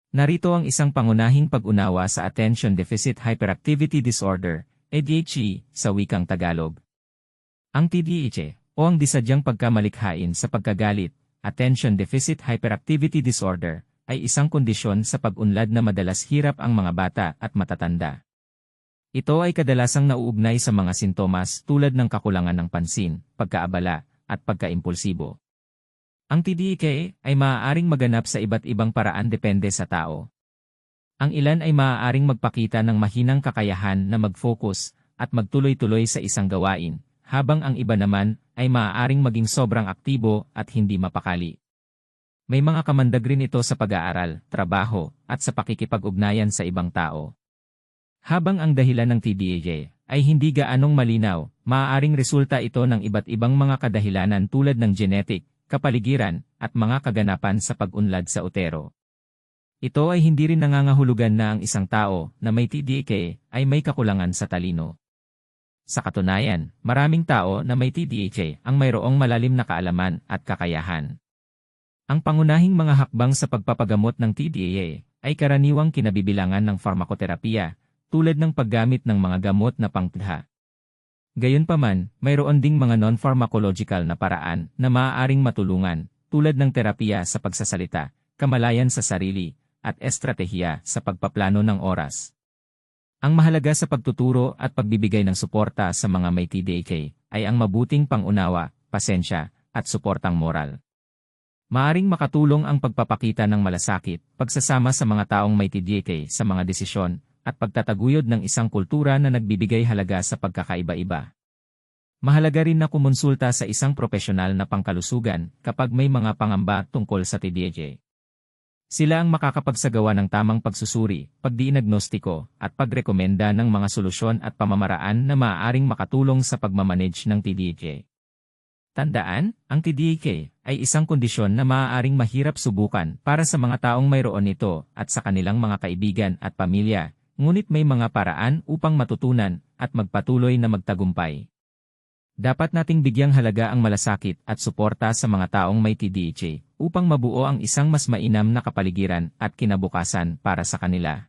Narito ang isang pangunahing pag-unawa sa Attention Deficit Hyperactivity Disorder, ADHD, sa wikang Tagalog. Ang TDAH, o ang disadyang pagkamalikhain sa pagkagalit, Attention Deficit Hyperactivity Disorder, ay isang kondisyon sa pag-unlad na madalas hirap ang mga bata at matatanda. Ito ay kadalasang nauugnay sa mga sintomas tulad ng kakulangan ng pansin, pagkaabala, at pagkaimpulsibo. Ang TDAH ay maaaring maganap sa iba't ibang paraan depende sa tao. Ang ilan ay maaaring magpakita ng mahinang kakayahan na mag-focus at magtuloy-tuloy sa isang gawain, habang ang iba naman ay maaaring maging sobrang aktibo at hindi mapakali. May mga kamandag rin ito sa pag-aaral, trabaho, at sa pakikipag-ugnayan sa ibang tao. Habang ang dahilan ng TDAH ay hindi gaanong malinaw, maaaring resulta ito ng iba't ibang mga kadahilanan tulad ng genetic, kapaligiran, at mga kaganapan sa pag-unlad sa utero. Ito ay hindi rin nangangahulugan na ang isang tao na may TDAH ay may kakulangan sa talino. Sa katunayan, maraming tao na may TDAH ang mayroong malalim na kaalaman at kakayahan. Ang pangunahing mga hakbang sa pagpapagamot ng TDAH ay karaniwang kinabibilangan ng farmakoterapiya, tulad ng paggamit ng mga gamot na pangtadha. Gayunpaman, mayroon ding mga non-pharmacological na paraan na maaaring matulungan, tulad ng terapiya sa pagsasalita, kamalayan sa sarili, at estratehiya sa pagpaplano ng oras. Ang mahalaga sa pagtuturo at pagbibigay ng suporta sa mga may TDAH ay ang mabuting pangunawa, pasensya, at suportang moral. Maaring makatulong ang pagpapakita ng malasakit, pagsasama sa mga taong may TDAH sa mga desisyon, at pagtataguyod ng isang kultura na nagbibigay halaga sa pagkakaiba-iba. Mahalaga rin na kumonsulta sa isang profesional na pangkalusugan kapag may mga pangamba tungkol sa TDAH. Sila ang makakapagsagawa ng tamang pagsusuri, pagdiagnostiko, at pagrekomenda ng mga solusyon at pamamaraan na maaaring makatulong sa pagmamanage ng TDAH. Tandaan, ang TDAH ay isang kondisyon na maaaring mahirap subukan para sa mga taong mayroon nito at sa kanilang mga kaibigan at pamilya, ngunit may mga paraan upang matutunan at magpatuloy na magtagumpay. Dapat nating bigyang halaga ang malasakit at suporta sa mga taong may TDAH upang mabuo ang isang mas mainam na kapaligiran at kinabukasan para sa kanila.